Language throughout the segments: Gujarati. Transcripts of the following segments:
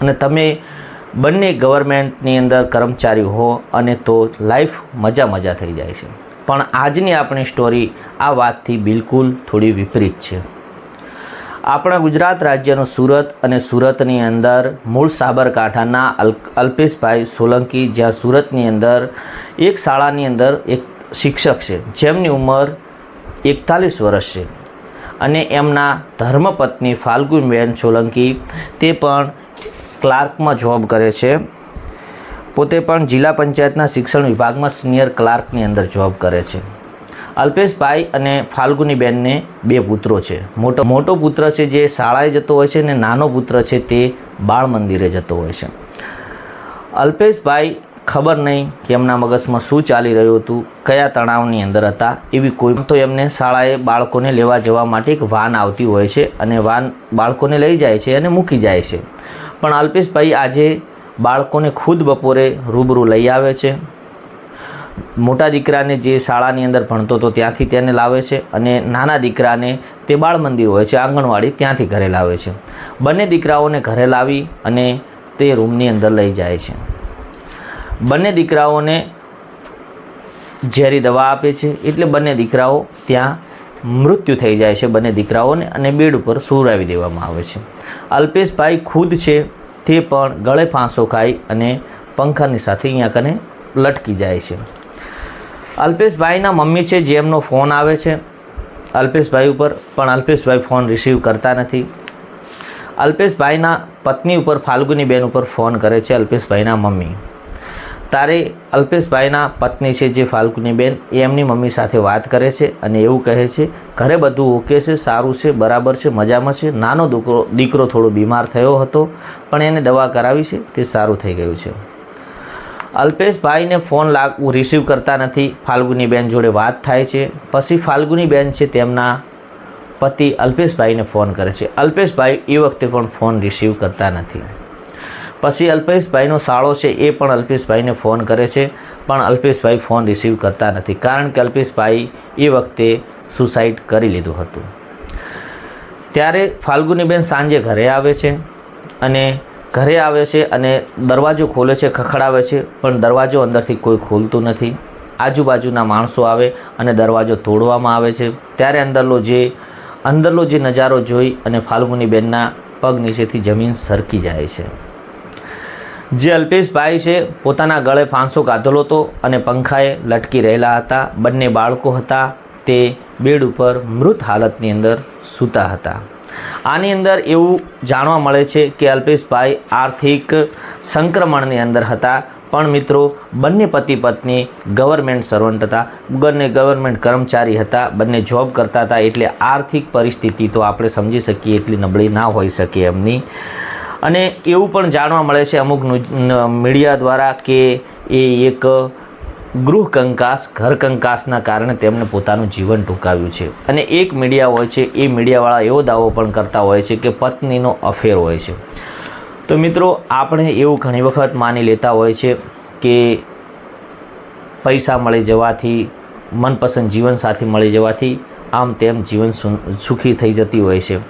અને તમે બંને ગવર્મેન્ટની અંદર કર્મચારી હો અને તો લાઈફ મજા થઈ જાય છે. પણ આજની આપણી સ્ટોરી આ વાતથી બિલકુલ થોડી વિપરીત છે. આપણા ગુજરાત રાજ્યનું સુરત અને સુરતની અંદર મૂળ સાબરકાંઠાના અલ્પેશભાઈ સોલંકી, જ્યાં સુરતની અંદર એક શાળાની અંદર એક શિક્ષક છે જેમની ઉંમર 41 વર્ષ છે અને એમના ધર્મપત્ની ફાલ્ગુનીબેન સોલંકી તે પણ ક્લાર્કમાં જોબ કરે છે. પોતે પણ જિલ્લા પંચાયતના શિક્ષણ વિભાગમાં સિનિયર ક્લાર્કની અંદર જોબ કરે છે. અલ્પેશભાઈ અને ફાલ્ગુનીબેનને 2 પુત્રો છે. મોટો પુત્ર છે જે શાળાએ જતો હોય છે અને નાનો પુત્ર છે તે બાળ મંદિરે જતો હોય છે. અલ્પેશભાઈ ખબર નહીં કે એમના મગજમાં શું ચાલી રહ્યું હતું, કયા તણાવની અંદર હતા. એવી કોઈ તો એમને શાળાએ બાળકોને લેવા જવા માટે એક વાન આવતી હોય છે અને વાન બાળકોને લઈ જાય છે અને મૂકી જાય છે. પણ અલ્પેશભાઈ આજે બાળકોને ખુદ બપોરે રૂબરૂ લઈ આવે છે. મોટા દીકરાને જે શાળાની અંદર ભણતો હતો ત્યાંથી તેને લાવે છે અને નાના દીકરાને તે બાળ મંદિર હોય છે, આંગણવાડી, ત્યાંથી ઘરે લાવે છે. બંને દીકરાઓને ઘરે લાવી અને તે રૂમની અંદર લઈ જાય છે. બંને દીકરાઓને ઝેરી દવા આપે છે એટલે બંને દીકરાઓ ત્યાં મૃત્યુ થઈ જાય છે બંને દીકરાઓને અને બેડ ઉપર સુવડાવી દેવામાં આવે છે. અલ્પેશભાઈ ખુદ છે તે પણ ગળે ફાંસો ખાઈ અને પંખાની સાથે અહીંયા કને લટકી જાય છે. અલ્પેશભાઈના મમ્મી છે જેમનો ફોન આવે છે અલ્પેશભાઈ ઉપર, પણ અલ્પેશભાઈ ફોન રિસીવ કરતા નથી. અલ્પેશભાઈના પત્ની ઉપર ફાલ્ગુનીબેન ઉપર ફોન કરે છે અલ્પેશભાઈના મમ્મી. તારે અલ્પેશભાઈના પત્ની છે જે ફાલ્ગુનીબેન એ એમની મમ્મી સાથે વાત કરે છે અને એવું કહે છે ઘરે બધું ઓકે છે, સારું છે, બરાબર છે, મજામાં છે. નાનો દીકરો થોડો બીમાર થયો હતો પણ એને દવા કરાવી છે, તે સારું થઈ ગયું છે. અલ્પેશભાઈને ફોન રિસીવ કરતા નથી. ફાલ્ગુનીબેન જોડે વાત થાય છે. પછી ફાલ્ગુનીબેન છે તેમના પતિ અલ્પેશભાઈને ફોન કરે છે. અલ્પેશભાઈ એ વખતે પણ ફોન રિસીવ કરતા નથી. પછી અલ્પેશભાઈનો સાળો છે એ પણ અલ્પેશભાઈને ફોન કરે છે પણ અલ્પેશભાઈ ફોન રિસીવ કરતા નથી, કારણ કે અલ્પેશભાઈ એ વખતે સુસાઇડ કરી લીધું હતું. ત્યારે ફાલ્ગુનીબેન સાંજે ઘરે આવે છે અને દરવાજો ખોલે છે, ખખડાવે છે, પણ દરવાજો અંદરથી કોઈ ખોલતું નથી. આજુબાજુના માણસો આવે અને દરવાજો તોડવામાં આવે છે. ત્યારે અંદરનો જે નજારો જોઈ અને ફાલ્ગુનીબેનના પગ નીચેથી જમીન સરકી જાય છે. જે અલ્પેશભાઈ છે પોતાના ગળે ફાંસો કાઢેલો હતો અને પંખાએ લટકી રહેલા હતા. બંને બાળકો હતા તે બેડ ઉપર મૃત હાલતની અંદર સૂતા હતા. આની અંદર એવું જાણવા મળે છે કે અલ્પેશભાઈ આર્થિક સંક્રમણની અંદર હતા. પણ મિત્રો બંને પતિ પત્ની ગવર્મેન્ટ સર્વન્ટ હતા, બંને ગવર્મેન્ટ કર્મચારી હતા, બંને જોબ કરતા હતા. એટલે આર્થિક પરિસ્થિતિ તો આપણે સમજી શકીએ એટલી નબળી ના હોઈ શકે એમની. અને એવું પણ જાણવા મળે છે અમુક મીડિયા દ્વારા કે એ એક ગૃહ કંકાસ, ઘર કંકાસના કારણે તેમણે પોતાનું જીવન ટૂંકાવ્યું છે. અને એક મીડિયા હોય છે એ મીડિયાવાળા એવો દાવો પણ કરતા હોય છે કે પત્નીનો અફેર હોય છે. તો મિત્રો આપણે એવું ઘણી વખત માની લેતા હોય છે કે પૈસા મળી જવાથી, મનપસંદ જીવનસાથી મળી જવાથી આમ તેમ જીવન સુખી થઈ જતી હોય છે.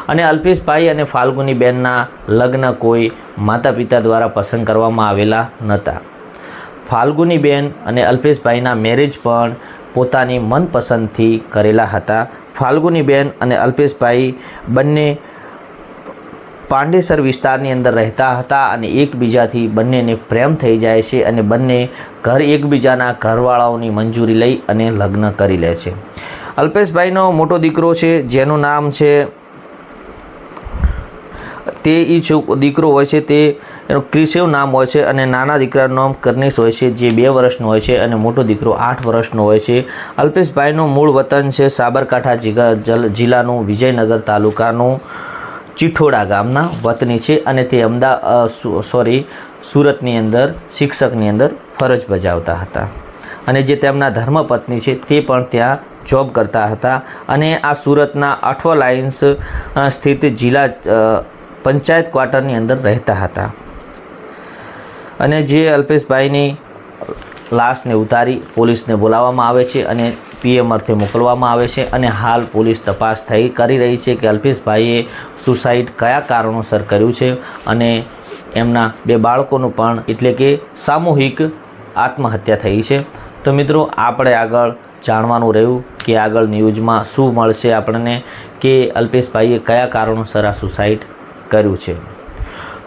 અને અલ્પેશભાઈ અને ફાલ્ગુનીબેનના લગ્ન કોઈ માતા પિતા દ્વારા પસંદ કરવામાં આવેલા નહોતા. ફાલ્ગુનીબેન અને અલ્પેશભાઈના મેરેજ પણ પોતાની મનપસંદથી કરેલા હતા. ફાલ્ગુનીબેન અને અલ્પેશભાઈ બંને પાંડેસર વિસ્તારની અંદર રહેતા હતા અને એકબીજાથી બંનેને પ્રેમ થઈ જાય છે અને બંને એકબીજાના ઘરવાળાઓની મંજૂરી લઈ અને લગ્ન કરી લે છે. અલ્પેશભાઈનો મોટો દીકરો છે જેનું નામ છે દીકરો હોય છે તે એનું ક્રિશેવ નામ હોય છે અને નાના દીકરાનું નામ કરનિશ હોય છે જે 2 વર્ષનો હોય છે અને મોટો દીકરો 8 વર્ષનો હોય છે. અલ્પેશભાઈનું મૂળ વતન છે સાબરકાંઠા જિલ્લાનું વિજયનગર તાલુકાનું ચિઠોડા ગામના વતની છે અને તે સુરતની અંદર શિક્ષકની અંદર ફરજ બજાવતા હતા. અને જે તેમના ધર્મપત્ની છે તે પણ ત્યાં જોબ કરતા હતા અને આ સુરતના અઠવા લાઇન્સ સ્થિત જિલ્લા પંચાયત ક્વાર્ટરની અંદર રહેતા હતા. અને જે અલ્પેશભાઈની લાશને ઉતારી પોલીસને બોલાવવામાં આવે છે અને પીએમ અર્થે મોકલવામાં આવે છે અને હાલ પોલીસ તપાસ કરી રહી છે કે અલ્પેશભાઈએ સુસાઇડ કયા કારણોસર કર્યું છે અને એમના 2 બાળકોનું પણ એટલે કે સામૂહિક આત્મહત્યા થઈ છે. તો મિત્રો આપણે આગળ જાણવાનું રહ્યું કે આગળ ન્યૂઝમાં શું મળશે આપણને, કે અલ્પેશભાઈએ કયા કારણોસર આ સુસાઇડ કર્યું છે.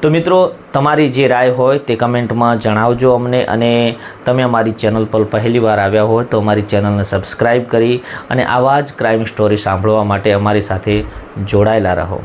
તો મિત્રો તમારી જે રાય હોય તે કમેન્ટમાં જણાવજો અમને, અને તમે અમારી ચેનલ પર પહેલી વાર આવ્યા હોય તો અમારી ચેનલને સબસ્ક્રાઈબ કરી અને આવા જ ક્રાઇમ સ્ટોરી સાંભળવા માટે અમારી સાથે જોડાયેલા રહો.